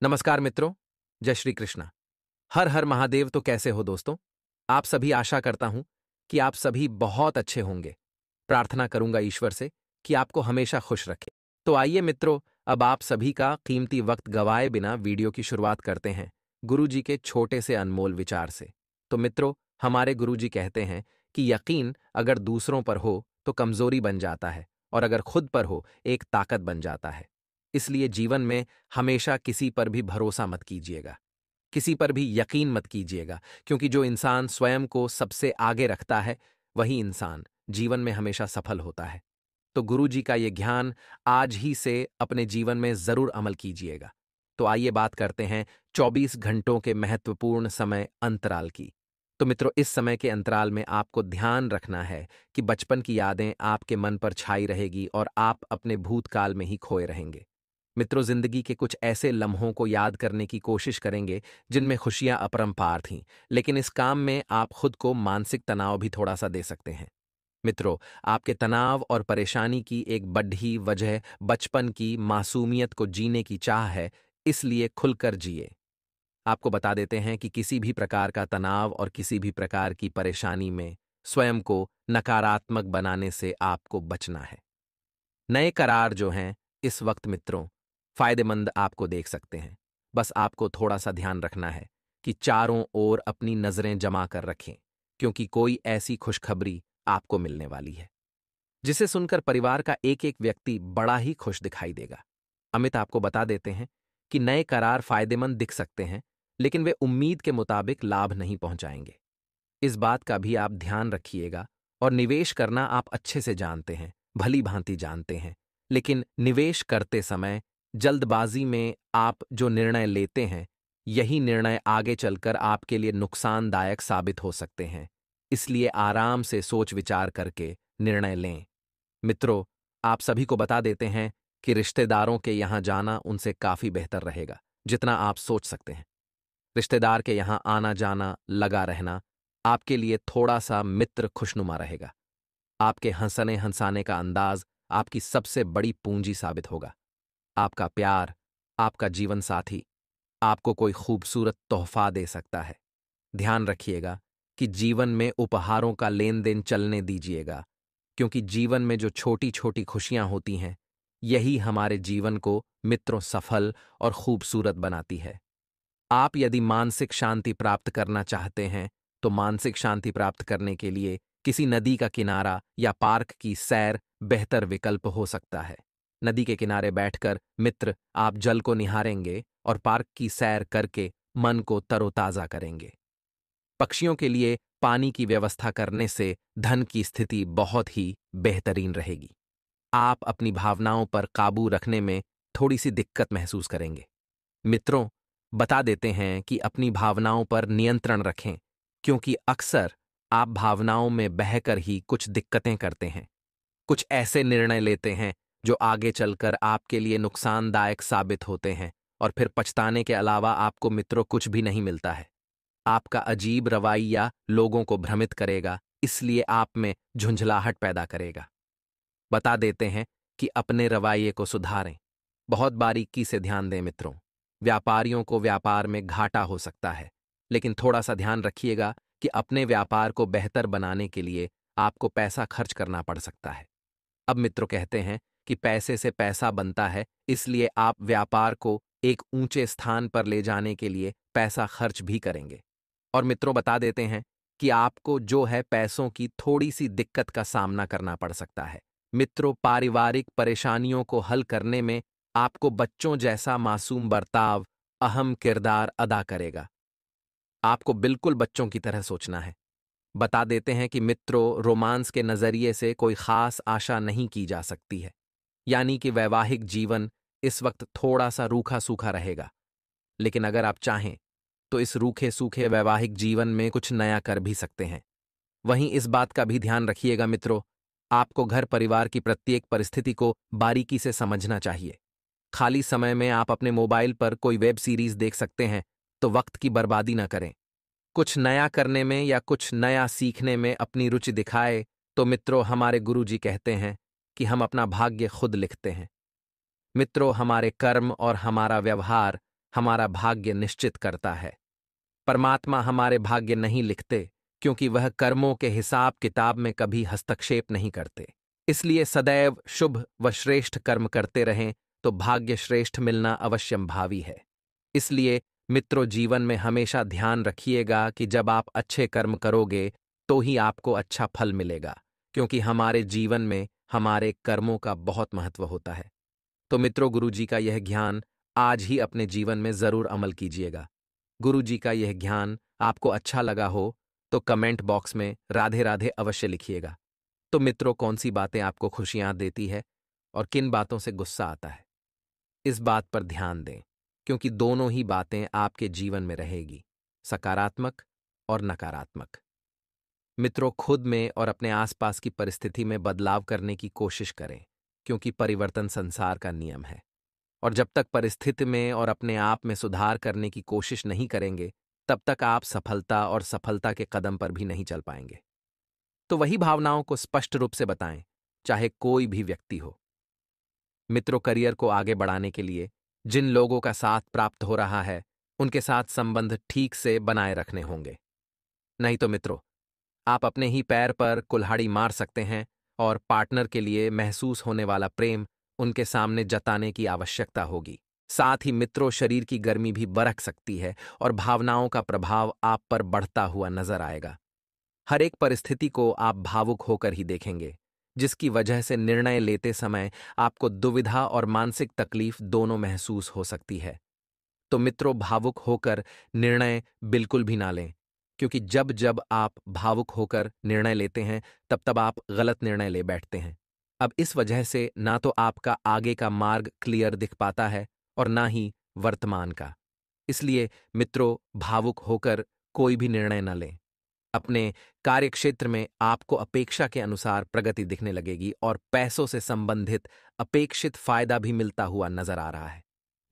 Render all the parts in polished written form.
नमस्कार मित्रों। जय श्री कृष्णा। हर हर महादेव। तो कैसे हो दोस्तों? आप सभी, आशा करता हूं कि आप सभी बहुत अच्छे होंगे। प्रार्थना करूंगा ईश्वर से कि आपको हमेशा खुश रखे। तो आइए मित्रों, अब आप सभी का कीमती वक्त गवाए बिना वीडियो की शुरुआत करते हैं गुरु जी के छोटे से अनमोल विचार से। तो मित्रों, हमारे गुरु जी कहते हैं कि यकीन अगर दूसरों पर हो तो कमजोरी बन जाता है, और अगर खुद पर हो एक ताकत बन जाता है। इसलिए जीवन में हमेशा किसी पर भी भरोसा मत कीजिएगा, किसी पर भी यकीन मत कीजिएगा, क्योंकि जो इंसान स्वयं को सबसे आगे रखता है वही इंसान जीवन में हमेशा सफल होता है। तो गुरु जी का ये ज्ञान आज ही से अपने जीवन में जरूर अमल कीजिएगा। तो आइए बात करते हैं 24 घंटों के महत्वपूर्ण समय अंतराल की। तो मित्रों, इस समय के अंतराल में आपको ध्यान रखना है कि बचपन की यादें आपके मन पर छाई रहेगी और आप अपने भूतकाल में ही खोए रहेंगे। मित्रों, जिंदगी के कुछ ऐसे लम्हों को याद करने की कोशिश करेंगे जिनमें खुशियां अपरंपार थीं, लेकिन इस काम में आप खुद को मानसिक तनाव भी थोड़ा सा दे सकते हैं। मित्रों, आपके तनाव और परेशानी की एक बड़ी वजह बचपन की मासूमियत को जीने की चाह है, इसलिए खुलकर जिए। आपको बता देते हैं कि किसी भी प्रकार का तनाव और किसी भी प्रकार की परेशानी में स्वयं को नकारात्मक बनाने से आपको बचना है। नए करार जो हैं इस वक्त मित्रों फायदेमंद आपको देख सकते हैं। बस आपको थोड़ा सा ध्यान रखना है कि चारों ओर अपनी नजरें जमा कर रखें, क्योंकि कोई ऐसी खुशखबरी आपको मिलने वाली है जिसे सुनकर परिवार का एक एक व्यक्ति बड़ा ही खुश दिखाई देगा। अमित आपको बता देते हैं कि नए करार फायदेमंद दिख सकते हैं, लेकिन वे उम्मीद के मुताबिक लाभ नहीं पहुंचाएंगे। इस बात का भी आप ध्यान रखिएगा। और निवेश करना आप अच्छे से जानते हैं, भली भांति जानते हैं, लेकिन निवेश करते समय जल्दबाजी में आप जो निर्णय लेते हैं, यही निर्णय आगे चलकर आपके लिए नुकसानदायक साबित हो सकते हैं। इसलिए आराम से सोच विचार करके निर्णय लें। मित्रों, आप सभी को बता देते हैं कि रिश्तेदारों के यहां जाना उनसे काफी बेहतर रहेगा जितना आप सोच सकते हैं। रिश्तेदार के यहां आना जाना लगा रहना आपके लिए थोड़ा सा मित्र खुशनुमा रहेगा। आपके हंसने हंसाने का अंदाज आपकी सबसे बड़ी पूंजी साबित होगा। आपका प्यार, आपका जीवन साथी आपको कोई खूबसूरत तोहफा दे सकता है। ध्यान रखिएगा कि जीवन में उपहारों का लेन देन चलने दीजिएगा, क्योंकि जीवन में जो छोटी छोटी खुशियां होती हैं यही हमारे जीवन को मित्रों सफल और खूबसूरत बनाती है। आप यदि मानसिक शांति प्राप्त करना चाहते हैं तो मानसिक शांति प्राप्त करने के लिए किसी नदी का किनारा या पार्क की सैर बेहतर विकल्प हो सकता है। नदी के किनारे बैठकर मित्र आप जल को निहारेंगे और पार्क की सैर करके मन को तरोताजा करेंगे। पक्षियों के लिए पानी की व्यवस्था करने से धन की स्थिति बहुत ही बेहतरीन रहेगी। आप अपनी भावनाओं पर काबू रखने में थोड़ी सी दिक्कत महसूस करेंगे। मित्रों, बता देते हैं कि अपनी भावनाओं पर नियंत्रण रखें, क्योंकि अक्सर आप भावनाओं में बहकर ही कुछ दिक्कतें करते हैं, कुछ ऐसे निर्णय लेते हैं जो आगे चलकर आपके लिए नुकसानदायक साबित होते हैं, और फिर पछताने के अलावा आपको मित्रों कुछ भी नहीं मिलता है। आपका अजीब रवैया लोगों को भ्रमित करेगा, इसलिए आप में झुंझलाहट पैदा करेगा। बता देते हैं कि अपने रवैये को सुधारें। बहुत बारीकी से ध्यान दें मित्रों। व्यापारियों को व्यापार में घाटा हो सकता है, लेकिन थोड़ा सा ध्यान रखिएगा कि अपने व्यापार को बेहतर बनाने के लिए आपको पैसा खर्च करना पड़ सकता है। अब मित्रों कहते हैं कि पैसे से पैसा बनता है, इसलिए आप व्यापार को एक ऊंचे स्थान पर ले जाने के लिए पैसा खर्च भी करेंगे। और मित्रों बता देते हैं कि आपको जो है पैसों की थोड़ी सी दिक्कत का सामना करना पड़ सकता है। मित्रों, पारिवारिक परेशानियों को हल करने में आपको बच्चों जैसा मासूम बर्ताव, अहम किरदार अदा करेगा। आपको बिल्कुल बच्चों की तरह सोचना है। बता देते हैं कि मित्रों, रोमांस के नजरिए से कोई खास आशा नहीं की जा सकती है, यानी कि वैवाहिक जीवन इस वक्त थोड़ा सा रूखा सूखा रहेगा। लेकिन अगर आप चाहें तो इस रूखे सूखे वैवाहिक जीवन में कुछ नया कर भी सकते हैं। वहीं इस बात का भी ध्यान रखिएगा मित्रों, आपको घर परिवार की प्रत्येक परिस्थिति को बारीकी से समझना चाहिए। खाली समय में आप अपने मोबाइल पर कोई वेब सीरीज देख सकते हैं, तो वक्त की बर्बादी न करें। कुछ नया करने में या कुछ नया सीखने में अपनी रुचि दिखाए तो मित्रों, हमारे गुरुजी कहते हैं कि हम अपना भाग्य खुद लिखते हैं। मित्रों, हमारे कर्म और हमारा व्यवहार हमारा भाग्य निश्चित करता है। परमात्मा हमारे भाग्य नहीं लिखते, क्योंकि वह कर्मों के हिसाब किताब में कभी हस्तक्षेप नहीं करते। इसलिए सदैव शुभ व श्रेष्ठ कर्म करते रहें तो भाग्य श्रेष्ठ मिलना अवश्यंभावी है। इसलिए मित्रों, जीवन में हमेशा ध्यान रखिएगा कि जब आप अच्छे कर्म करोगे तो ही आपको अच्छा फल मिलेगा, क्योंकि हमारे जीवन में हमारे कर्मों का बहुत महत्व होता है। तो मित्रों, गुरुजी का यह ज्ञान आज ही अपने जीवन में जरूर अमल कीजिएगा। गुरुजी का यह ज्ञान आपको अच्छा लगा हो तो कमेंट बॉक्स में राधे राधे अवश्य लिखिएगा। तो मित्रों, कौन सी बातें आपको खुशियां देती है और किन बातों से गुस्सा आता है, इस बात पर ध्यान दें, क्योंकि दोनों ही बातें आपके जीवन में रहेगी, सकारात्मक और नकारात्मक। मित्रों, खुद में और अपने आसपास की परिस्थिति में बदलाव करने की कोशिश करें, क्योंकि परिवर्तन संसार का नियम है। और जब तक परिस्थिति में और अपने आप में सुधार करने की कोशिश नहीं करेंगे, तब तक आप सफलता और सफलता के कदम पर भी नहीं चल पाएंगे। तो वही भावनाओं को स्पष्ट रूप से बताएं, चाहे कोई भी व्यक्ति हो। मित्रों, करियर को आगे बढ़ाने के लिए जिन लोगों का साथ प्राप्त हो रहा है, उनके साथ संबंध ठीक से बनाए रखने होंगे। नहीं तो मित्रों, आप अपने ही पैर पर कुल्हाड़ी मार सकते हैं और पार्टनर के लिए महसूस होने वाला प्रेम उनके सामने जताने की आवश्यकता होगी। साथ ही मित्रों, शरीर की गर्मी भी बरक सकती है और भावनाओं का प्रभाव आप पर बढ़ता हुआ नजर आएगा। हर एक परिस्थिति को आप भावुक होकर ही देखेंगे, जिसकी वजह से निर्णय लेते समय आपको दुविधा और मानसिक तकलीफ दोनों महसूस हो सकती है। तो मित्रों, भावुक होकर निर्णय बिल्कुल भी ना लें, क्योंकि जब जब आप भावुक होकर निर्णय लेते हैं, तब तब आप गलत निर्णय ले बैठते हैं। अब इस वजह से ना तो आपका आगे का मार्ग क्लियर दिख पाता है और ना ही वर्तमान का। इसलिए मित्रों, भावुक होकर कोई भी निर्णय न लें। अपने कार्यक्षेत्र में आपको अपेक्षा के अनुसार प्रगति दिखने लगेगी और पैसों से संबंधित अपेक्षित फायदा भी मिलता हुआ नजर आ रहा है।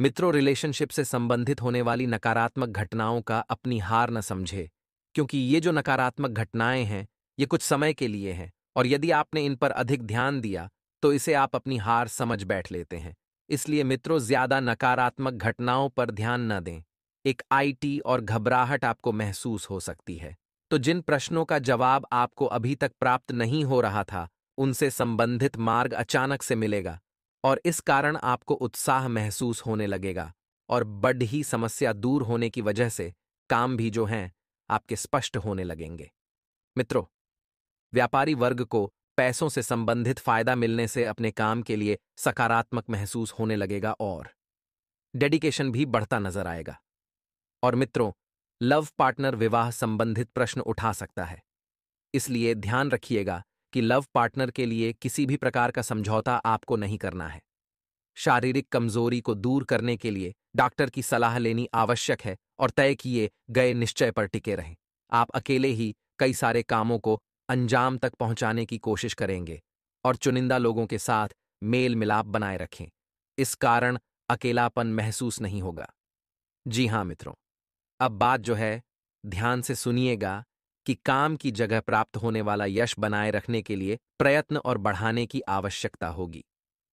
मित्रों, रिलेशनशिप से संबंधित होने वाली नकारात्मक घटनाओं का अपनी हार न समझे, क्योंकि ये जो नकारात्मक घटनाएं हैं, ये कुछ समय के लिए हैं और यदि आपने इन पर अधिक ध्यान दिया तो इसे आप अपनी हार समझ बैठ लेते हैं। इसलिए मित्रों, ज्यादा नकारात्मक घटनाओं पर ध्यान न दें। एक आईटी और घबराहट आपको महसूस हो सकती है। तो जिन प्रश्नों का जवाब आपको अभी तक प्राप्त नहीं हो रहा था, उनसे संबंधित मार्ग अचानक से मिलेगा और इस कारण आपको उत्साह महसूस होने लगेगा और बड़ी समस्या दूर होने की वजह से काम भी जो हैं आपके स्पष्ट होने लगेंगे। मित्रों, व्यापारी वर्ग को पैसों से संबंधित फायदा मिलने से अपने काम के लिए सकारात्मक महसूस होने लगेगा और डेडिकेशन भी बढ़ता नजर आएगा। और मित्रों, लव पार्टनर विवाह संबंधित प्रश्न उठा सकता है, इसलिए ध्यान रखिएगा कि लव पार्टनर के लिए किसी भी प्रकार का समझौता आपको नहीं करना है। शारीरिक कमजोरी को दूर करने के लिए डॉक्टर की सलाह लेनी आवश्यक है और तय किए गए निश्चय पर टिके रहें। आप अकेले ही कई सारे कामों को अंजाम तक पहुंचाने की कोशिश करेंगे और चुनिंदा लोगों के साथ मेल मिलाप बनाए रखें। इस कारण अकेलापन महसूस नहीं होगा। जी हाँ मित्रों, अब बात जो है, ध्यान से सुनिएगा कि काम की जगह प्राप्त होने वाला यश बनाए रखने के लिए प्रयत्न और बढ़ाने की आवश्यकता होगी।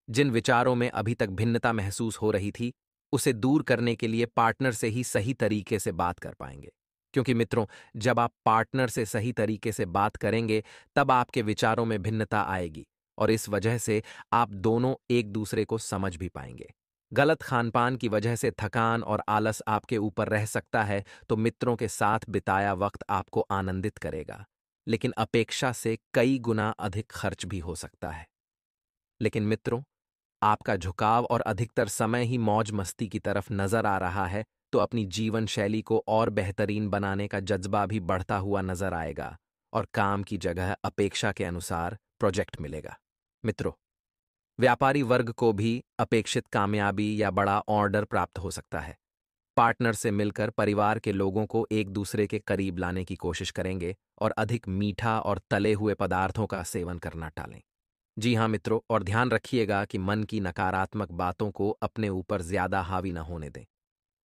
जिन विचारों में अभी तक भिन्नता महसूस हो रही थी, उसे दूर करने के लिए पार्टनर से ही सही तरीके से बात कर पाएंगे। क्योंकि मित्रों, जब आप पार्टनर से सही तरीके से बात करेंगे, तब आपके विचारों में भिन्नता आएगी और इस वजह से आप दोनों एक दूसरे को समझ भी पाएंगे। गलत खानपान की वजह से थकान और आलस आपके ऊपर रह सकता है, तो मित्रों के साथ बिताया वक्त आपको आनंदित करेगा, लेकिन अपेक्षा से कई गुना अधिक खर्च भी हो सकता है। लेकिन मित्रों, आपका झुकाव और अधिकतर समय ही मौज मस्ती की तरफ नजर आ रहा है, तो अपनी जीवन शैली को और बेहतरीन बनाने का जज्बा भी बढ़ता हुआ नजर आएगा और काम की जगह अपेक्षा के अनुसार प्रोजेक्ट मिलेगा। मित्रों, व्यापारी वर्ग को भी अपेक्षित कामयाबी या बड़ा ऑर्डर प्राप्त हो सकता है। पार्टनर से मिलकर परिवार के लोगों को एक दूसरे के करीब लाने की कोशिश करेंगे और अधिक मीठा और तले हुए पदार्थों का सेवन करना टालें। जी हाँ मित्रों, और ध्यान रखिएगा कि मन की नकारात्मक बातों को अपने ऊपर ज्यादा हावी न होने दें।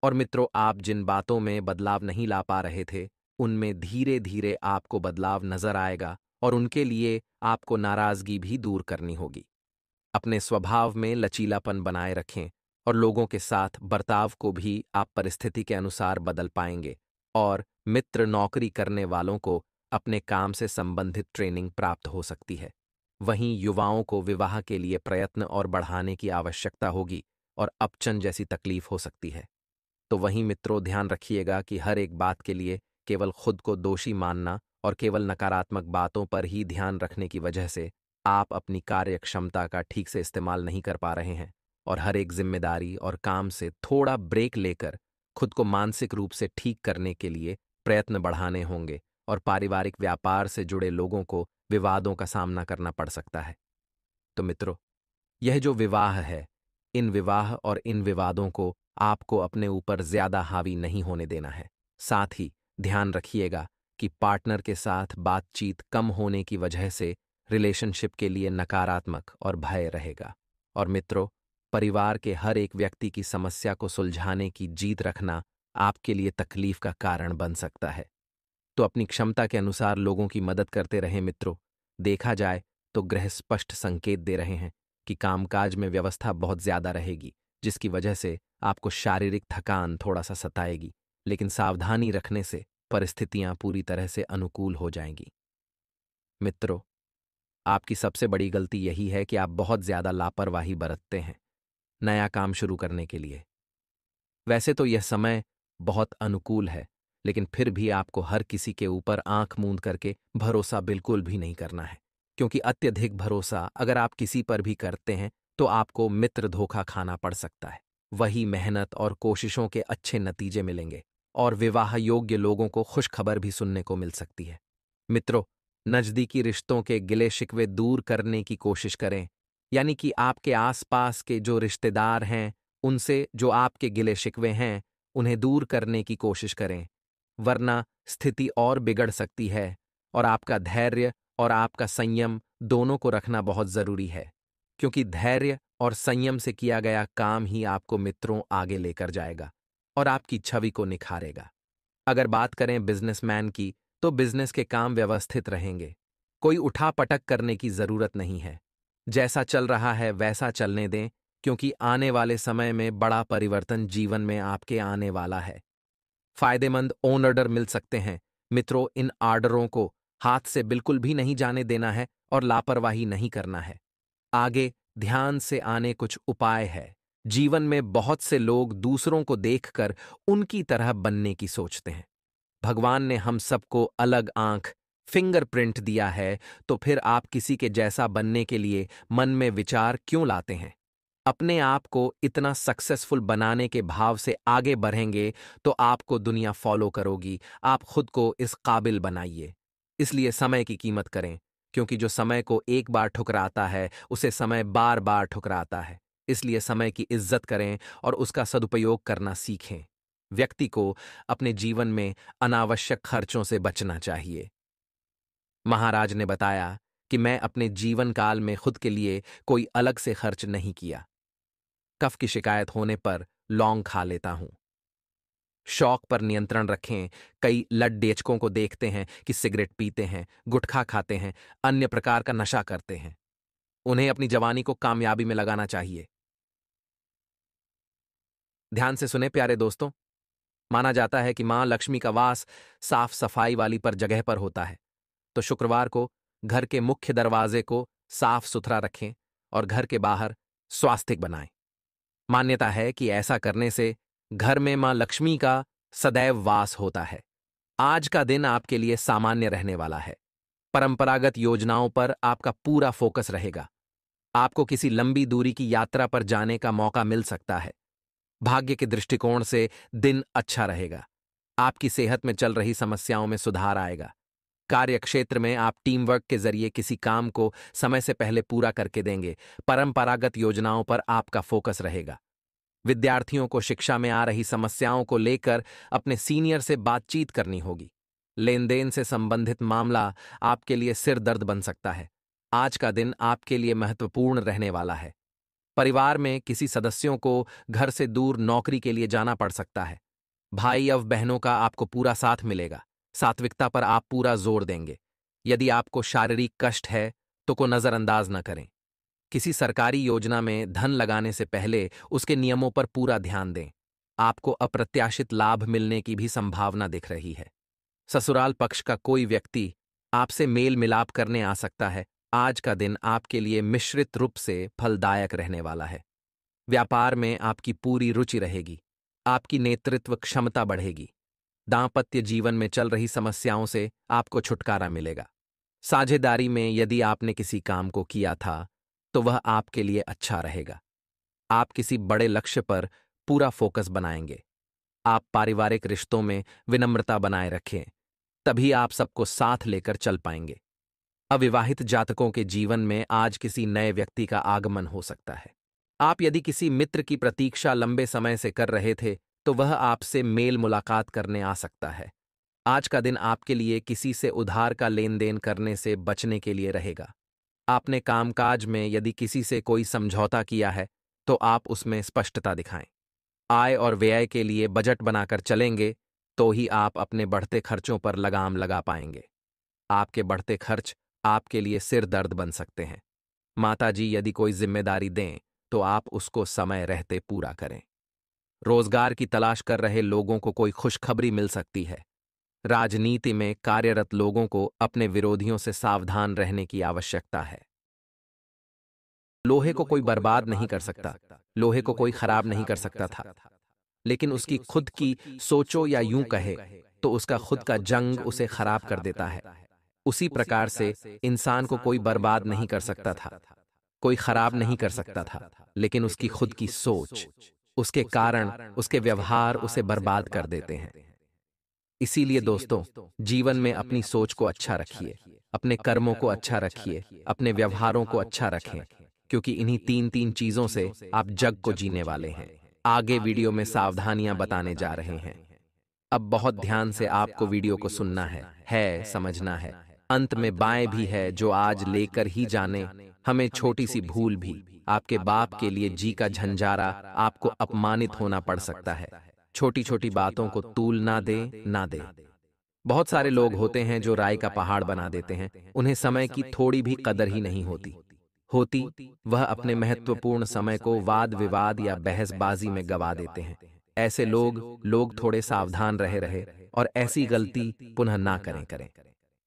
और मित्रों, आप जिन बातों में बदलाव नहीं ला पा रहे थे, उनमें धीरे धीरे आपको बदलाव नजर आएगा और उनके लिए आपको नाराजगी भी दूर करनी होगी। अपने स्वभाव में लचीलापन बनाए रखें और लोगों के साथ बर्ताव को भी आप परिस्थिति के अनुसार बदल पाएंगे। और मित्र नौकरी करने वालों को अपने काम से संबंधित ट्रेनिंग प्राप्त हो सकती है। वहीं युवाओं को विवाह के लिए प्रयत्न और बढ़ाने की आवश्यकता होगी और अपचन जैसी तकलीफ हो सकती है। तो वहीं मित्रों, ध्यान रखिएगा कि हर एक बात के लिए केवल खुद को दोषी मानना और केवल नकारात्मक बातों पर ही ध्यान रखने की वजह से आप अपनी कार्य क्षमता का ठीक से इस्तेमाल नहीं कर पा रहे हैं। और हर एक जिम्मेदारी और काम से थोड़ा ब्रेक लेकर खुद को मानसिक रूप से ठीक करने के लिए प्रयत्न बढ़ाने होंगे। और पारिवारिक व्यापार से जुड़े लोगों को विवादों का सामना करना पड़ सकता है। तो मित्रों, यह जो विवाह है, इन विवाह और इन विवादों को आपको अपने ऊपर ज्यादा हावी नहीं होने देना है। साथ ही ध्यान रखिएगा कि पार्टनर के साथ बातचीत कम होने की वजह से रिलेशनशिप के लिए नकारात्मक और भय रहेगा। और मित्रों, परिवार के हर एक व्यक्ति की समस्या को सुलझाने की जीत रखना आपके लिए तकलीफ का कारण बन सकता है। तो अपनी क्षमता के अनुसार लोगों की मदद करते रहें मित्रों। देखा जाए तो ग्रह स्पष्ट संकेत दे रहे हैं कि कामकाज में व्यवस्था बहुत ज्यादा रहेगी, जिसकी वजह से आपको शारीरिक थकान थोड़ा सा सताएगी, लेकिन सावधानी रखने से परिस्थितियां पूरी तरह से अनुकूल हो जाएंगी। मित्रों, आपकी सबसे बड़ी गलती यही है कि आप बहुत ज्यादा लापरवाही बरतते हैं नया काम शुरू करने के लिए। वैसे तो यह समय बहुत अनुकूल है, लेकिन फिर भी आपको हर किसी के ऊपर आंख मूंद करके भरोसा बिल्कुल भी नहीं करना है, क्योंकि अत्यधिक भरोसा अगर आप किसी पर भी करते हैं तो आपको मित्र धोखा खाना पड़ सकता है। वही मेहनत और कोशिशों के अच्छे नतीजे मिलेंगे और विवाह योग्य लोगों को खुशखबर भी सुनने को मिल सकती है। मित्रों, नजदीकी रिश्तों के गिले शिकवे दूर करने की कोशिश करें, यानी कि आपके आसपास के जो रिश्तेदार हैं उनसे जो आपके गिले शिकवे हैं उन्हें दूर करने की कोशिश करें, वरना स्थिति और बिगड़ सकती है। और आपका धैर्य और आपका संयम दोनों को रखना बहुत जरूरी है, क्योंकि धैर्य और संयम से किया गया काम ही आपको मित्रों आगे लेकर जाएगा और आपकी छवि को निखारेगा। अगर बात करें बिजनेसमैन की, तो बिजनेस के काम व्यवस्थित रहेंगे। कोई उठापटक करने की जरूरत नहीं है। जैसा चल रहा है वैसा चलने दें, क्योंकि आने वाले समय में बड़ा परिवर्तन जीवन में आपके आने वाला है। फायदेमंद ओन ऑर्डर मिल सकते हैं। मित्रों, इन ऑर्डरों को हाथ से बिल्कुल भी नहीं जाने देना है और लापरवाही नहीं करना है। आगे ध्यान से आने कुछ उपाय है। जीवन में बहुत से लोग दूसरों को देखकर उनकी तरह बनने की सोचते हैं। भगवान ने हम सबको अलग आंख, फिंगरप्रिंट दिया है, तो फिर आप किसी के जैसा बनने के लिए मन में विचार क्यों लाते हैं? अपने आप को इतना सक्सेसफुल बनाने के भाव से आगे बढ़ेंगे तो आपको दुनिया फॉलो करोगी। आप खुद को इस काबिल बनाइए। इसलिए समय की कीमत करें, क्योंकि जो समय को एक बार ठुकराता है उसे समय बार बार ठुकराता है। इसलिए समय की इज्जत करें और उसका सदुपयोग करना सीखें। व्यक्ति को अपने जीवन में अनावश्यक खर्चों से बचना चाहिए। महाराज ने बताया कि मैं अपने जीवन काल में खुद के लिए कोई अलग से खर्च नहीं किया। कफ की शिकायत होने पर लौंग खा लेता हूं। शौक पर नियंत्रण रखें। कई लड्डेचकों को देखते हैं कि सिगरेट पीते हैं, गुटखा खाते हैं, अन्य प्रकार का नशा करते हैं। उन्हें अपनी जवानी को कामयाबी में लगाना चाहिए। ध्यान से सुने प्यारे दोस्तों, माना जाता है कि मां लक्ष्मी का वास साफ सफाई वाली पर जगह पर होता है। तो शुक्रवार को घर के मुख्य दरवाजे को साफ सुथरा रखें और घर के बाहर स्वास्तिक बनाएं। मान्यता है कि ऐसा करने से घर में मां लक्ष्मी का सदैव वास होता है। आज का दिन आपके लिए सामान्य रहने वाला है। परंपरागत योजनाओं पर आपका पूरा फोकस रहेगा। आपको किसी लंबी दूरी की यात्रा पर जाने का मौका मिल सकता है। भाग्य के दृष्टिकोण से दिन अच्छा रहेगा। आपकी सेहत में चल रही समस्याओं में सुधार आएगा। कार्यक्षेत्र में आप टीम वर्क के जरिए किसी काम को समय से पहले पूरा करके देंगे। परंपरागत योजनाओं पर आपका फोकस रहेगा। विद्यार्थियों को शिक्षा में आ रही समस्याओं को लेकर अपने सीनियर से बातचीत करनी होगी। लेन देन से संबंधित मामला आपके लिए सिर दर्द बन सकता है। आज का दिन आपके लिए महत्वपूर्ण रहने वाला है। परिवार में किसी सदस्यों को घर से दूर नौकरी के लिए जाना पड़ सकता है। भाई और बहनों का आपको पूरा साथ मिलेगा। सात्विकता पर आप पूरा जोर देंगे। यदि आपको शारीरिक कष्ट है तो को नजरअंदाज न करें। किसी सरकारी योजना में धन लगाने से पहले उसके नियमों पर पूरा ध्यान दें। आपको अप्रत्याशित लाभ मिलने की भी संभावना दिख रही है। ससुराल पक्ष का कोई व्यक्ति आपसे मेल मिलाप करने आ सकता है। आज का दिन आपके लिए मिश्रित रूप से फलदायक रहने वाला है। व्यापार में आपकी पूरी रुचि रहेगी। आपकी नेतृत्व क्षमता बढ़ेगी। दांपत्य जीवन में चल रही समस्याओं से आपको छुटकारा मिलेगा। साझेदारी में यदि आपने किसी काम को किया था तो वह आपके लिए अच्छा रहेगा। आप किसी बड़े लक्ष्य पर पूरा फोकस बनाएंगे। आप पारिवारिक रिश्तों में विनम्रता बनाए रखें, तभी आप सबको साथ लेकर चल पाएंगे। अविवाहित जातकों के जीवन में आज किसी नए व्यक्ति का आगमन हो सकता है। आप यदि किसी मित्र की प्रतीक्षा लंबे समय से कर रहे थे तो वह आपसे मेल मुलाकात करने आ सकता है। आज का दिन आपके लिए किसी से उधार का लेन देन करने से बचने के लिए रहेगा। आपने कामकाज में यदि किसी से कोई समझौता किया है तो आप उसमें स्पष्टता दिखाएं। आय और व्यय के लिए बजट बनाकर चलेंगे तो ही आप अपने बढ़ते खर्चों पर लगाम लगा पाएंगे। आपके बढ़ते खर्च आपके लिए सिर दर्द बन सकते हैं। माताजी यदि कोई जिम्मेदारी दें तो आप उसको समय रहते पूरा करें। रोजगार की तलाश कर रहे लोगों को कोई खुशखबरी मिल सकती है। राजनीति में कार्यरत लोगों को अपने विरोधियों से सावधान रहने की आवश्यकता है। लोहे को कोई बर्बाद नहीं कर सकता, लोहे को कोई खराब नहीं कर सकता था, लेकिन उसकी खुद की सोचो या यूं कहे तो उसका खुद का जंग उसे खराब कर देता है। उसी प्रकार से इंसान को कोई बर्बाद नहीं कर सकता था, कोई खराब नहीं कर सकता था, लेकिन उसकी खुद की सोच, उसके कारण, उसके व्यवहार उसे बर्बाद कर देते हैं। इसीलिए दोस्तों, जीवन में अपनी सोच को अच्छा रखिए, अपने कर्मों को अच्छा रखिए, अपने व्यवहारों को अच्छा रखें, क्योंकि इन्हीं तीन तीन चीजों से आप जग को जीने वाले हैं। आगे वीडियो में सावधानियां बताने जा रहे हैं। अब बहुत ध्यान से आपको वीडियो को सुनना है, समझना है। अंत में बाएं भी है जो आज लेकर ही जाने। हमें छोटी सी भूल भी आपके बाप के लिए जी का झंझारा आपको अपमानित होना पड़ सकता है। छोटी छोटी बातों को तूल ना दे। बहुत सारे लोग होते हैं जो राई का पहाड़ बना देते हैं। उन्हें समय की थोड़ी भी कदर ही नहीं होती वह अपने महत्वपूर्ण समय को वाद विवाद या बहसबाजी में गवा देते हैं। ऐसे लोग थोड़े सावधान रहे और ऐसी गलती पुनः ना करें।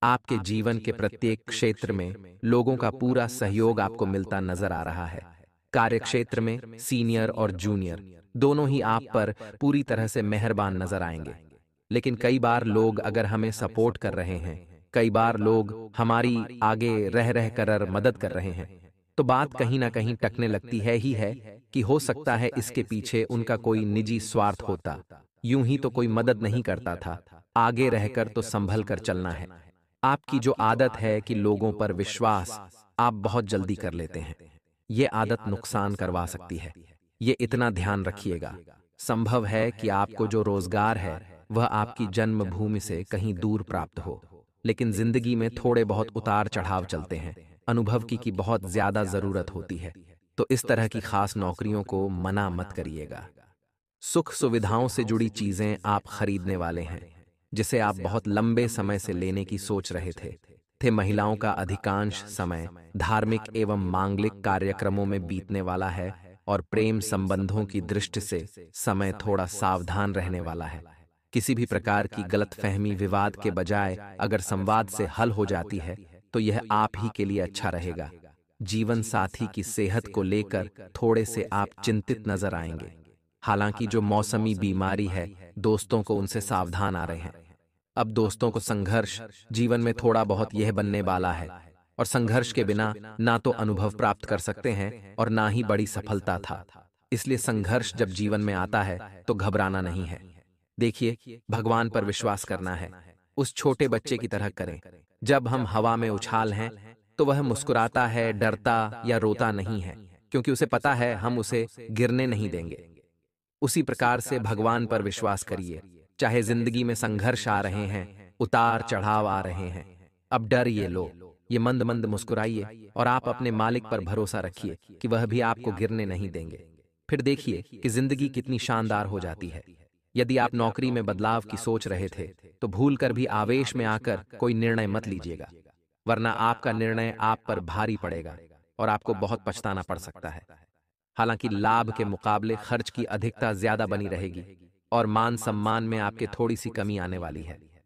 आपके जीवन के प्रत्येक क्षेत्र में लोगों का पूरा सहयोग आपको मिलता नजर आ रहा है। कार्यक्षेत्र में सीनियर और जूनियर दोनों ही आप पर पूरी तरह से मेहरबान नजर आएंगे। लेकिन कई बार लोग अगर हमें सपोर्ट कर रहे हैं, कई बार लोग हमारी आगे रह कर मदद कर रहे हैं, तो बात कहीं ना कहीं टकने लगती है कि हो सकता है इसके पीछे उनका कोई निजी स्वार्थ होता। यूं ही तो कोई मदद नहीं करता था, आगे रहकर तो संभल कर चलना है। आपकी जो आदत है कि लोगों पर विश्वास आप बहुत जल्दी कर लेते हैं, ये आदत नुकसान करवा सकती है। ये इतना ध्यान रखिएगा। संभव है कि आपको जो रोजगार है वह आपकी जन्मभूमि से कहीं दूर प्राप्त हो, लेकिन जिंदगी में थोड़े बहुत उतार चढ़ाव चलते हैं। अनुभव की बहुत ज्यादा जरूरत होती है, तो इस तरह की खास नौकरियों को मना मत करिएगा। सुख सुविधाओं से जुड़ी चीजें आप खरीदने वाले हैं, जिसे आप बहुत लंबे समय से लेने की सोच रहे थे। महिलाओं का अधिकांश समय धार्मिक एवं मांगलिक कार्यक्रमों में बीतने वाला है और प्रेम संबंधों की दृष्टि से समय थोड़ा सावधान रहने वाला है। किसी भी प्रकार की गलतफहमी विवाद के बजाय अगर संवाद से हल हो जाती है तो यह आप ही के लिए अच्छा रहेगा। जीवन साथी की सेहत को लेकर थोड़े से आप चिंतित नजर आएंगे। हालांकि जो मौसमी बीमारी है, दोस्तों को उनसे सावधान आ रहे हैं। अब दोस्तों को संघर्ष जीवन में थोड़ा बहुत यह बनने वाला है, और संघर्ष के बिना ना तो अनुभव प्राप्त कर सकते हैं और ना ही बड़ी सफलता था। इसलिए संघर्ष जब जीवन में आता है तो घबराना नहीं है। देखिए, भगवान पर विश्वास करना है। उस छोटे बच्चे की तरह करें। जब हम हवा में उछाल हैं तो वह मुस्कुराता है, डरता या रोता नहीं है, क्योंकि उसे पता है हम उसे गिरने नहीं देंगे। उसी प्रकार से भगवान पर विश्वास करिए। चाहे जिंदगी में संघर्ष आ रहे हैं, उतार चढ़ाव आ रहे हैं, अब डर ये मंद मंद मुस्कुराइए और आप अपने मालिक पर भरोसा रखिए कि वह भी आपको गिरने नहीं देंगे। फिर देखिए कि जिंदगी कितनी शानदार हो जाती है। यदि आप नौकरी में बदलाव की सोच रहे थे तो भूलकर भी आवेश में आकर कोई निर्णय मत लीजिएगा, वरना आपका निर्णय आप पर भारी पड़ेगा। और आपको बहुत पछताना पड़ सकता है। हालांकि लाभ के मुकाबले खर्च की अधिकता ज्यादा बनी रहेगी और मान सम्मान में आपके थोड़ी सी कमी आने वाली है।